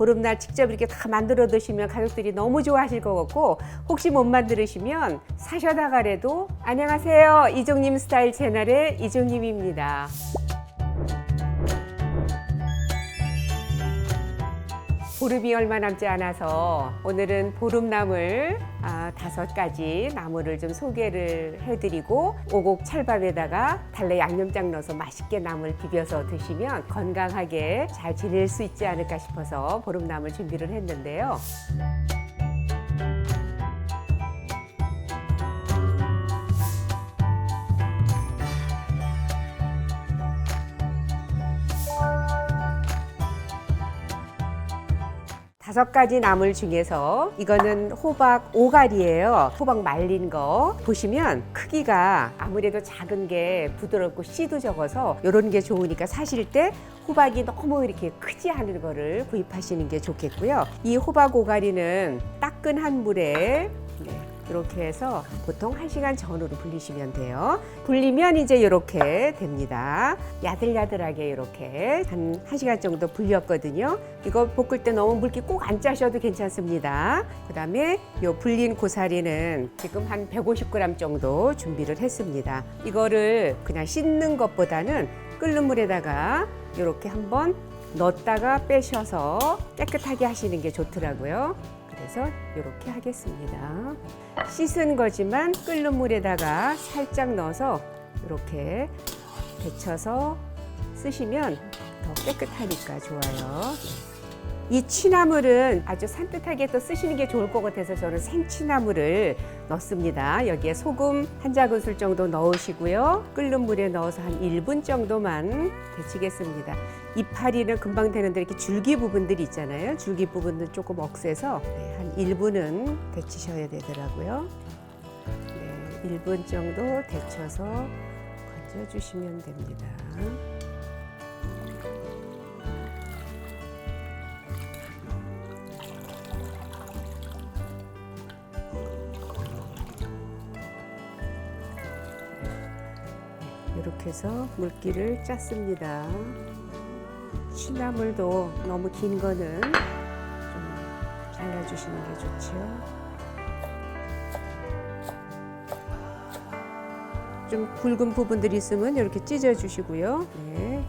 보름날 직접 이렇게 다 만들어 드시면 가족들이 너무 좋아하실 것 같고, 혹시 못 만들으시면 사셔다가래도. 안녕하세요, 이종님 스타일 채널의 이종님입니다. 보름이 얼마 남지 않아서 오늘은 보름나물 5가지 나물을 좀 소개를 해드리고, 오곡 찰밥에다가 달래 양념장 넣어서 맛있게 나물 비벼서 드시면 건강하게 잘 지낼 수 있지 않을까 싶어서 보름나물 준비를 했는데요. 다섯 가지 나물 중에서 이거는 호박 오갈이에요. 호박 말린 거 보시면 크기가 아무래도 작은 게 부드럽고 씨도 적어서 이런 게 좋으니까, 사실 때 호박이 너무 이렇게 크지 않은 거를 구입하시는 게 좋겠고요. 이 호박 오갈이는 따끈한 물에 이렇게 해서 보통 1시간 전후로 불리시면 돼요. 불리면 이제 이렇게 됩니다. 야들야들하게 이렇게 한 1시간 정도 불렸거든요. 이거 볶을 때 너무 물기 꼭 안 짜셔도 괜찮습니다. 그 다음에 이 불린 고사리는 지금 한 150g 정도 준비를 했습니다. 이거를 그냥 씻는 것보다는 끓는 물에다가 이렇게 한번 넣었다가 빼셔서 깨끗하게 하시는 게 좋더라고요. 그래서 이렇게 하겠습니다. 씻은 거지만 끓는 물에다가 살짝 넣어서 이렇게 데쳐서 쓰시면 더 깨끗하니까 좋아요. 이 취나물은 아주 산뜻하게 또 쓰시는 게 좋을 것 같아서 저는 생취나물을 넣습니다. 여기에 소금 한 작은술 정도 넣으시고요. 끓는 물에 넣어서 한 1분 정도만 데치겠습니다. 이파리는 금방 되는데 이렇게 줄기 부분들이 있잖아요. 줄기 부분은 조금 억세서 한 1분은 데치셔야 되더라고요. 1분 정도 데쳐서 건져주시면 됩니다. 이렇게 해서 물기를 짰습니다. 취나물도 너무 긴 거는 좀 잘라주시는 게 좋죠. 좀 굵은 부분들이 있으면 이렇게 찢어주시고요. 네.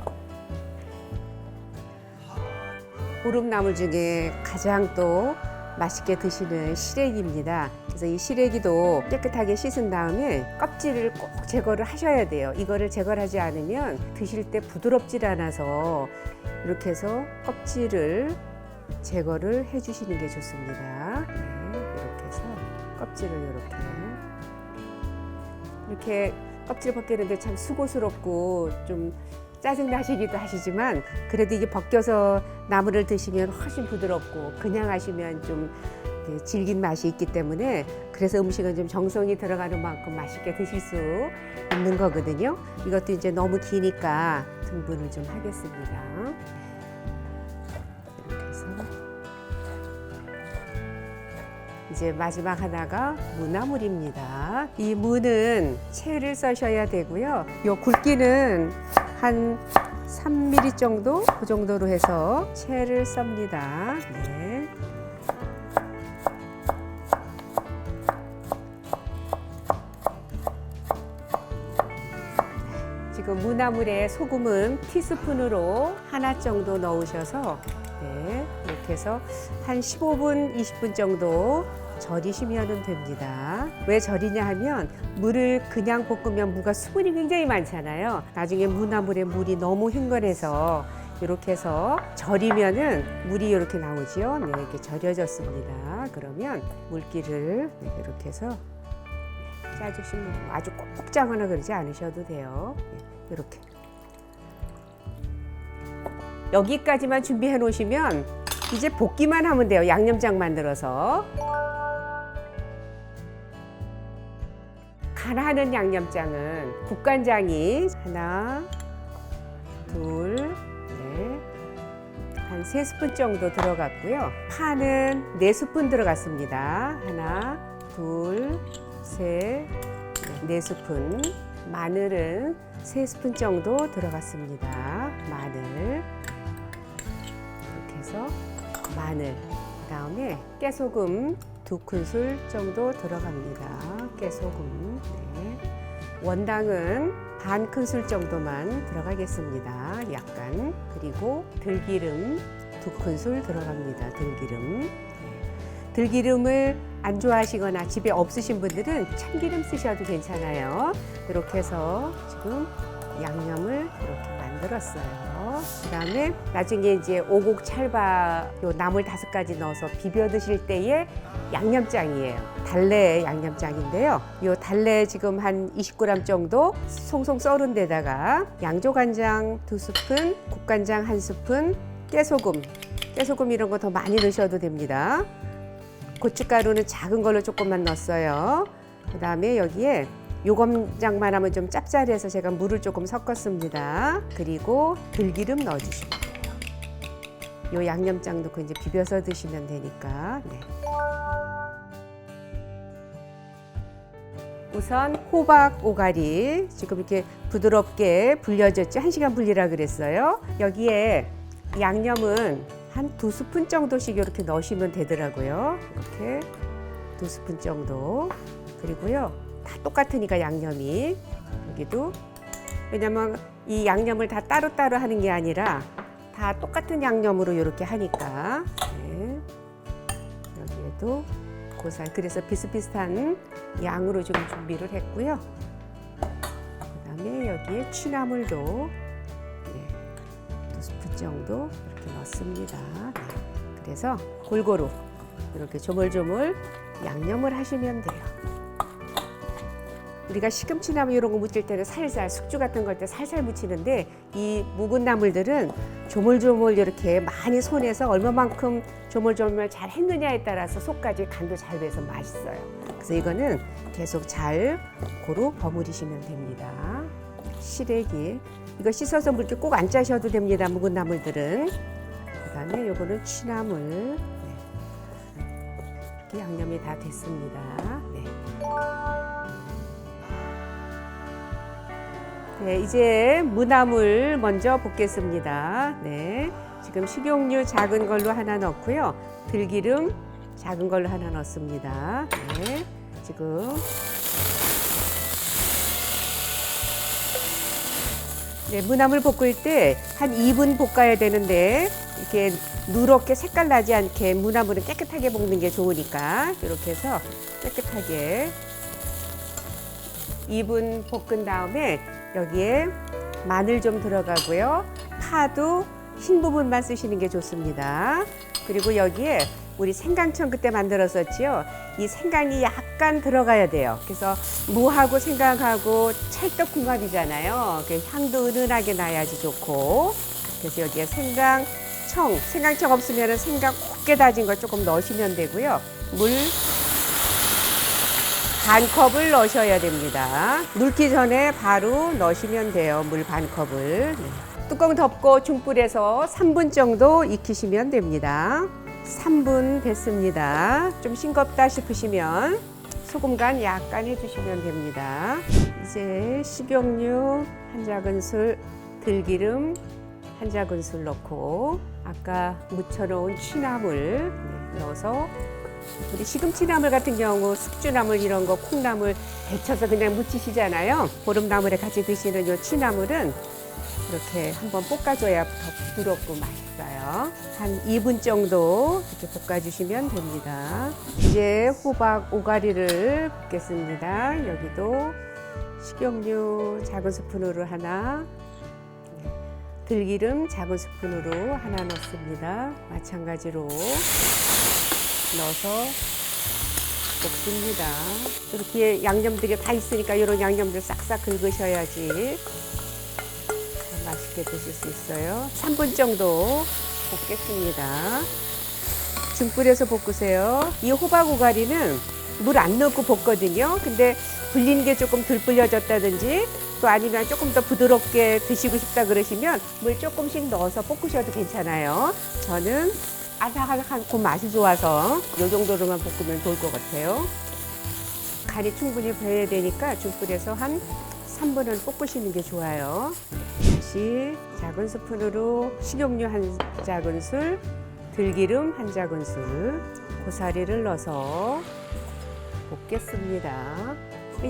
보름나물 중에 가장 또 맛있게 드시는 시래기입니다. 그래서 이 시래기도 깨끗하게 씻은 다음에 껍질을 꼭 제거를 하셔야 돼요. 이거를 제거를 하지 않으면 드실 때 부드럽질 않아서 이렇게 해서 껍질을 제거를 해주시는 게 좋습니다. 네, 이렇게 해서 껍질을 이렇게 껍질 벗기는데 참 수고스럽고 좀 짜증나시기도 하시지만, 그래도 이게 벗겨서 나물을 드시면 훨씬 부드럽고, 그냥 하시면 좀 질긴 맛이 있기 때문에, 그래서 음식은 좀 정성이 들어가는 만큼 맛있게 드실 수 있는 거거든요. 이것도 이제 너무 기니까 등분을 좀 하겠습니다. 이렇게 해서 이제 마지막 하나가 무나물입니다. 이 무는 채를 써셔야 되고요. 요 굵기는 한 3mm 정도, 그 정도로 해서 채를 썹니다. 네. 지금 무나물에 소금은 티스푼으로 하나 정도 넣으셔서 이렇게 해서 한 15분, 20분 정도 절이시면 됩니다. 왜 절이냐 하면, 물을 그냥 볶으면 무가 수분이 굉장히 많잖아요. 나중에 무나물에 물이 너무 흥건해서 이렇게 해서 절이면은 물이 이렇게 나오지요. 네, 이렇게 절여졌습니다. 그러면 물기를 이렇게 해서 짜주시면, 아주 꼭 짜거나 그러지 않으셔도 돼요. 이렇게. 여기까지만 준비해 놓으시면 이제 볶기만 하면 돼요. 양념장 만들어서. 간하는 양념장은 국간장이 하나, 둘, 한 3스푼 정도 들어갔고요. 파는 4스푼 들어갔습니다. 하나, 둘, 셋, 4스푼. 마늘은 3스푼 정도 들어갔습니다. 마늘. 이렇게 해서 마늘, 그다음에 깨소금 2큰술 정도 들어갑니다. 깨소금. 네. 원당은 반 큰술 정도만 들어가겠습니다. 약간. 그리고 들기름 2큰술 들어갑니다. 들기름. 네. 들기름을 안 좋아하시거나 집에 없으신 분들은 참기름 쓰셔도 괜찮아요. 이렇게 해서 지금 양념을 이렇게 만들었어요. 그다음에 나중에 이제 오곡 찰밥 요 나물 5가지 넣어서 비벼 드실 때의 양념장이에요. 달래 양념장인데요. 요 달래 지금 한 20g 정도 송송 썰은 데다가 양조간장 2스푼, 국간장 1스푼, 깨소금 이런 거 더 많이 넣으셔도 됩니다. 고춧가루는 작은 걸로 조금만 넣었어요. 그다음에 여기에 요검장만 하면 좀 짭짤해서 제가 물을 조금 섞었습니다. 그리고 들기름 넣어주시면 돼요. 요 양념장 넣고 이제 비벼서 드시면 되니까. 네. 우선 호박 오가리 지금 이렇게 부드럽게 불려졌죠. 1시간 불리라 그랬어요. 여기에 양념은 한 2스푼 정도씩 이렇게 넣으시면 되더라고요. 이렇게 2스푼 정도. 그리고요. 다 똑같으니까 양념이 여기도 왜냐면 이 양념을 다 따로따로 하는 게 아니라 다 똑같은 양념으로 이렇게 하니까 네. 여기에도 고살 그래서 비슷비슷한 양으로 좀 준비를 했고요. 그다음에 여기에 취나물도 네. 2스푼 정도 이렇게 넣습니다. 네. 그래서 골고루 이렇게 조물조물 양념을 하시면 돼요. 우리가 시금치나물 이런 거 무칠 때는 살살 숙주 같은 걸 때 살살 무치는데 이 묵은 나물들은 조물조물 이렇게 많이 손에서 얼마만큼 조물조물 잘 했느냐에 따라서 속까지 간도 잘 배서 맛있어요. 그래서 이거는 계속 잘 고루 버무리시면 됩니다. 시래기 이거 씻어서 물기 꼭 안 짜셔도 됩니다. 묵은 나물들은. 그다음에 요거는 취나물. 네. 이렇게 양념이 다 됐습니다. 네. 네, 이제 무나물 먼저 볶겠습니다. 네, 지금 식용유 작은 걸로 하나 넣고요. 들기름 작은 걸로 하나 넣습니다. 네, 지금 네, 무나물 볶을 때 한 2분 볶아야 되는데 이렇게 누렇게 색깔 나지 않게 무나물은 깨끗하게 볶는 게 좋으니까 이렇게 해서 깨끗하게 2분 볶은 다음에 여기에 마늘 좀 들어가고요. 파도 흰 부분만 쓰시는 게 좋습니다. 그리고 여기에 우리 생강청 그때 만들었었지요. 이 생강이 약간 들어가야 돼요. 그래서 무하고 생강하고 찰떡궁합이잖아요. 향도 은은하게 나야지 좋고. 그래서 여기에 생강청 없으면 생강 곱게 다진 거 조금 넣으시면 되고요. 물 반컵을 넣으셔야 됩니다. 넣기 전에 바로 넣으시면 돼요. 물 반컵을. 네. 뚜껑 덮고 중불에서 3분 정도 익히시면 됩니다. 3분 됐습니다. 좀 싱겁다 싶으시면 소금 간 약간 해주시면 됩니다. 이제 식용유 1작은술, 들기름 1작은술 넣고 아까 무쳐놓은 취나물 넣어서 우리 시금치나물 같은 경우 숙주나물 이런 거 콩나물 데쳐서 그냥 무치시잖아요. 보름나물에 같이 드시는 이 취나물은 이렇게 한번 볶아줘야 더 부드럽고 맛있어요. 한 2분 정도 이렇게 볶아주시면 됩니다. 이제 호박 오가리를 볶겠습니다. 여기도 식용유 작은 스푼으로 하나, 들기름 작은 스푼으로 하나 넣습니다. 마찬가지로 넣어서 볶습니다. 이렇게 양념들이 다 있으니까 이런 양념들 싹싹 긁으셔야지 맛있게 드실 수 있어요. 3분 정도 볶겠습니다. 중불에서 볶으세요. 이 호박 오가리는 물 안 넣고 볶거든요. 근데 불린 게 조금 덜 불려졌다든지 또 아니면 조금 더 부드럽게 드시고 싶다 그러시면 물 조금씩 넣어서 볶으셔도 괜찮아요. 저는 아삭아삭하고 맛이 좋아서 이 정도로만 볶으면 좋을 것 같아요. 간이 충분히 배야 되니까 중불에서 한 3분은 볶으시는 게 좋아요. 다시 작은 스푼으로 식용유 1작은술, 들기름 한 작은술, 고사리를 넣어서 볶겠습니다.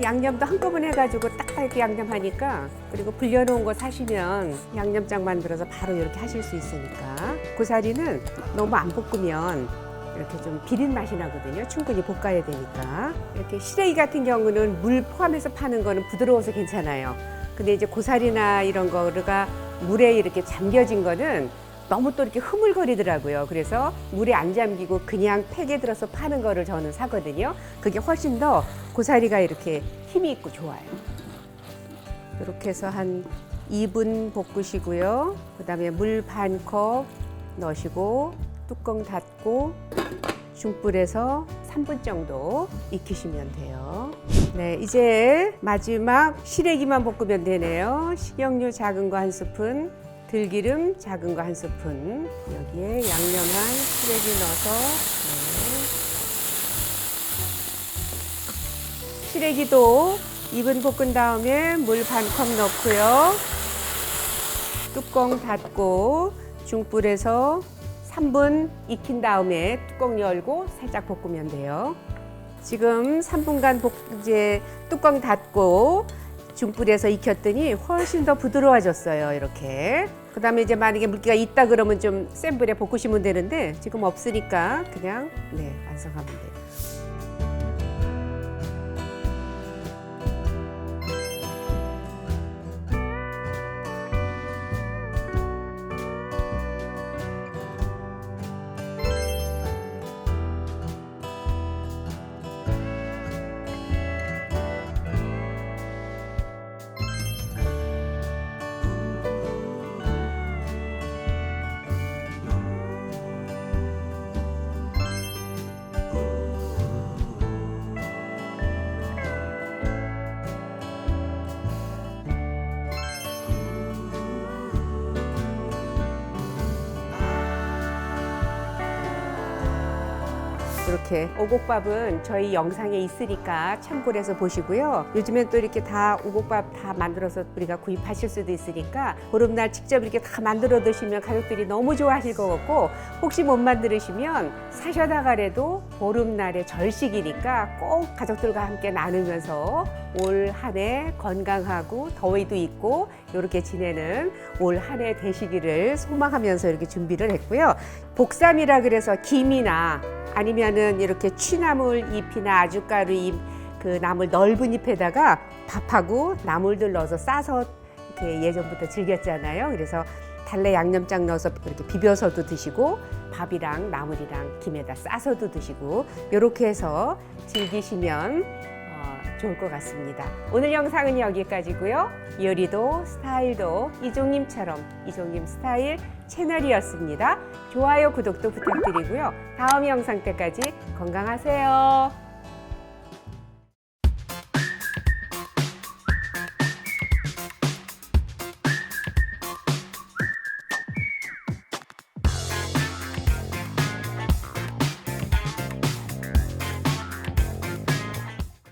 양념도 한꺼번에 해가지고 딱딱하게 양념하니까, 그리고 불려놓은 거 사시면 양념장 만들어서 바로 이렇게 하실 수 있으니까. 고사리는 너무 안 볶으면 이렇게 좀 비린 맛이 나거든요. 충분히 볶아야 되니까. 이렇게 시래기 같은 경우는 물 포함해서 파는 거는 부드러워서 괜찮아요. 근데 이제 고사리나 이런 거가 물에 이렇게 잠겨진 거는 너무 또 이렇게 흐물거리더라고요. 그래서 물에 안 잠기고 그냥 팩에 들어서 파는 거를 저는 사거든요. 그게 훨씬 더 고사리가 이렇게 힘이 있고 좋아요. 이렇게 해서 한 2분 볶으시고요. 그다음에 물 반 컵 넣으시고 뚜껑 닫고 중불에서 3분 정도 익히시면 돼요. 네, 이제 마지막 시래기만 볶으면 되네요. 식용유 작은 거 1스푼, 들기름 작은 거 1스푼, 여기에 양념한 시래기 넣어서 시래기도 2분 볶은 다음에 물 반 컵 넣고요. 뚜껑 닫고 중불에서 3분 익힌 다음에 뚜껑 열고 살짝 볶으면 돼요. 지금 3분간 이제 뚜껑 닫고 중불에서 익혔더니 훨씬 더 부드러워졌어요. 이렇게. 그다음에 이제 만약에 물기가 있다 그러면 좀 센 불에 볶으시면 되는데 지금 없으니까 그냥 완성하면 돼요. 이렇게 오곡밥은 저희 영상에 있으니까 참고해서 보시고요. 요즘엔 또 이렇게 다 오곡밥 다 만들어서 우리가 구입하실 수도 있으니까 보름날 직접 이렇게 다 만들어 드시면 가족들이 너무 좋아하실 것 같고, 혹시 못 만드시면 사셔다가라도 보름날의 절식이니까 꼭 가족들과 함께 나누면서 올 한 해 건강하고 더위도 있고 이렇게 지내는 올 한 해 되시기를 소망하면서 이렇게 준비를 했고요. 복삼이라 그래서 김이나 아니면은 이렇게 취나물 잎이나 아주가루 잎, 그 나물 넓은 잎에다가 밥하고 나물들 넣어서 싸서 이렇게 예전부터 즐겼잖아요. 그래서 달래 양념장 넣어서 이렇게 비벼서도 드시고 밥이랑 나물이랑 김에다 싸서도 드시고 이렇게 해서 즐기시면 좋을 것 같습니다. 오늘 영상은 여기까지고요. 요리도 스타일도 이종님처럼 이종님 스타일 채널이었습니다. 좋아요, 구독도 부탁드리고요. 다음 영상 때까지 건강하세요.